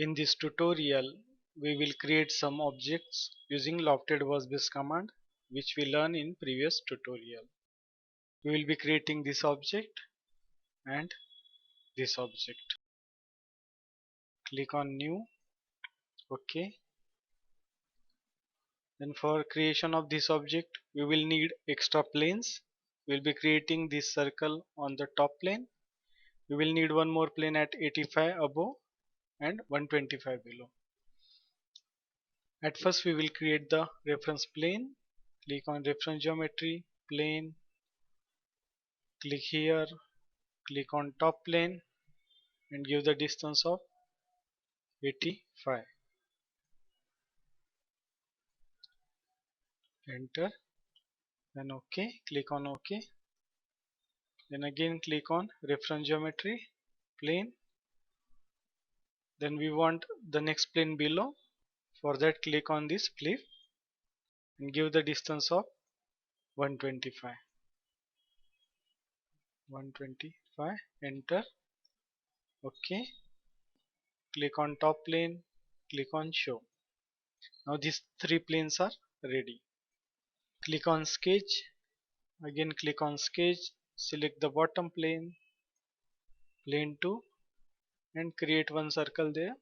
In this tutorial, we will create some objects using Lofted workspace command, which we learned in previous tutorial. We will be creating this object and this object. Click on new. OK. Then for creation of this object, we will need extra planes. We will be creating this circle on the top plane. We will need one more plane at 85 above and 125 below. At first we will create the reference plane. Click on reference geometry, plane, click here, click on top plane and give the distance of 85. Enter, then OK, click on OK. Then again click on reference geometry, plane. Then we want the next plane below. For that click on this flip and give the distance of 125. 125, enter, OK. Click on top plane, click on show. Now these three planes are ready. Click on sketch, again click on sketch, select the bottom plane, plane 2 and create one circle there,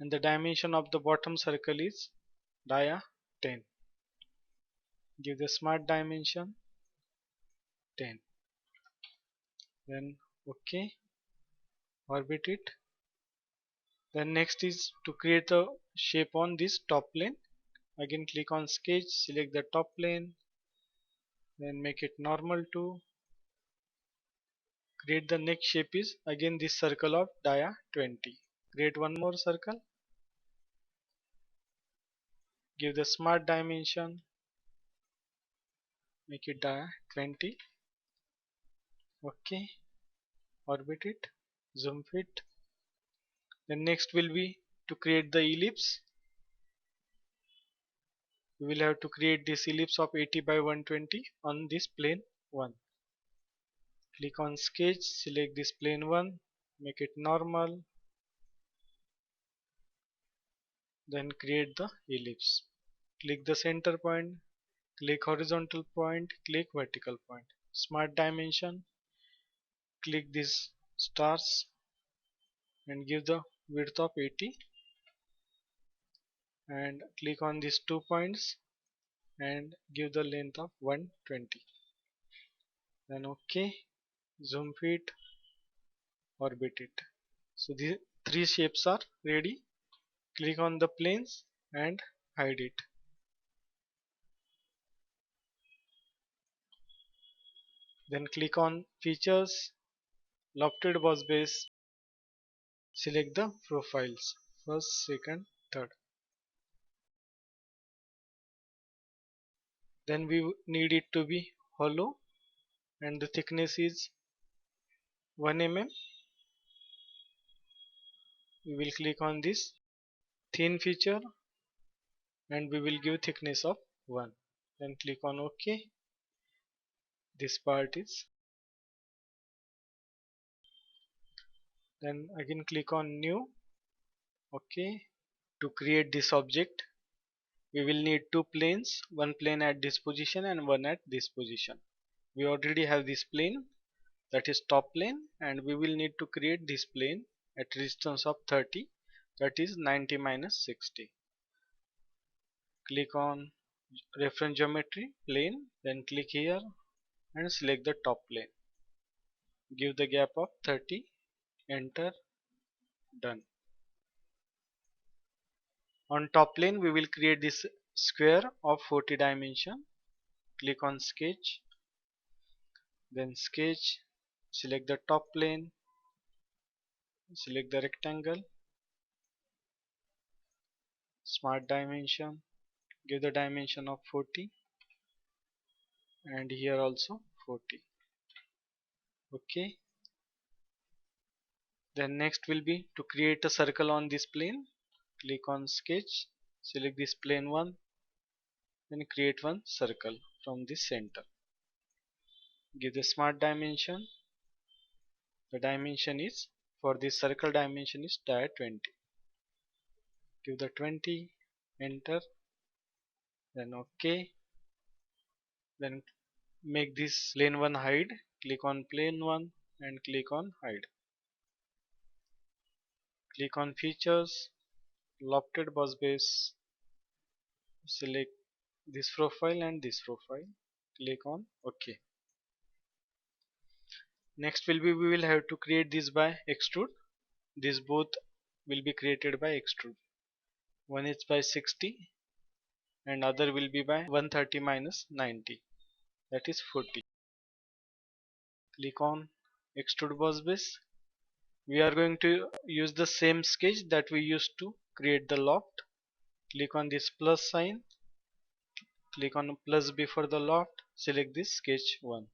and the dimension of the bottom circle is dia 10. Give the smart dimension 10. Then OK, orbit it. Then next is to create a shape on this top plane. Again click on sketch, select the top plane, then make it normal to. Create the next shape is again this circle of dia 20. Create one more circle, give the smart dimension, make it dia 20. OK, orbit it, zoom fit. Then next will be to create the ellipse. We will have to create this ellipse of 80 by 120 on this plane 1. Click on sketch, select this plane 1, make it normal, then create the ellipse. Click the center point, click horizontal point, click vertical point. Smart dimension, click these stars and give the width of 80 and click on these 2 points and give the length of 120. Then OK, zoom fit, orbit it. So these three shapes are ready. Click on the planes and hide it. Then click on features, Lofted workspace, select the profiles, first, second, third. Then we need it to be hollow and the thickness is 1 mm. We will click on this thin feature and we will give thickness of 1. Then click on OK. This part is. Then again click on new. OK. To create this object, we will need two planes, one plane at this position and one at this position. We already have this plane, that is top plane, and we will need to create this plane at distance of 30, that is 90 minus 60. Click on reference geometry, plane, then click here and select the top plane. Give the gap of 30, enter, done. On top plane we will create this square of 40 dimension. Click on sketch, then sketch, select the top plane, select the rectangle, smart dimension, give the dimension of 40 and here also 40. OK. Then next will be to create a circle on this plane. Click on sketch, select this plane 1, then create one circle from this center. Give the smart dimension, the dimension is For this circle dimension is dia 20. Give the 20, enter, then OK. Then make this plane 1 hide. Click on plane 1 and click on hide. Click on features, lofted bus base, select this profile and this profile. Click on OK. Next we will have to create this by extrude. These both will be created by extrude. One is by 60 and other will be by 130 minus 90, that is 40. Click on extrude bus base. We are going to use the same sketch that we used to create the loft. Click on this plus sign, click on plus before the loft, select this sketch 1.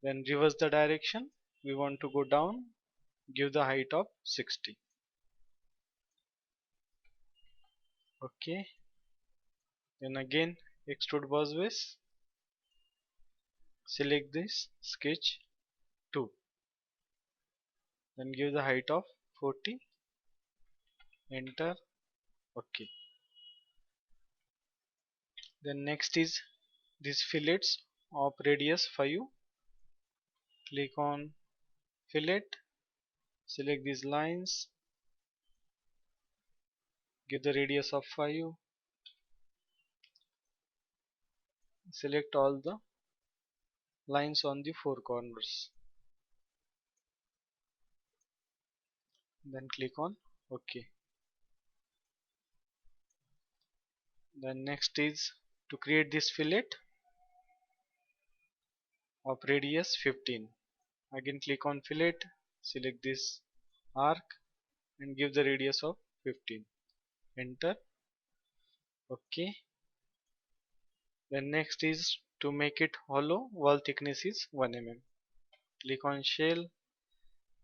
Then reverse the direction. We want to go down, give the height of 60. OK. Then again extrude bus base, select this sketch 2. Then give the height of 40, enter, OK. Then next is this fillets of radius 5. Click on fillet, select these lines, give the radius of 5, select all the lines on the 4 corners, then click on OK. Then next is to create this fillet of radius 15. Again click on fillet, select this arc and give the radius of 15, enter, OK. Then next is to make it hollow. Wall thickness is 1 mm. Click on shell,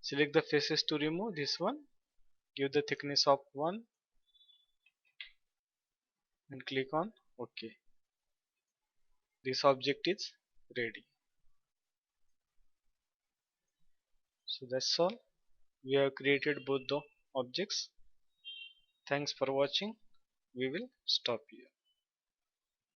select the faces to remove this one, give the thickness of 1 and click on OK. This object is ready. So that's all. We have created both the objects. Thanks for watching. We will stop here.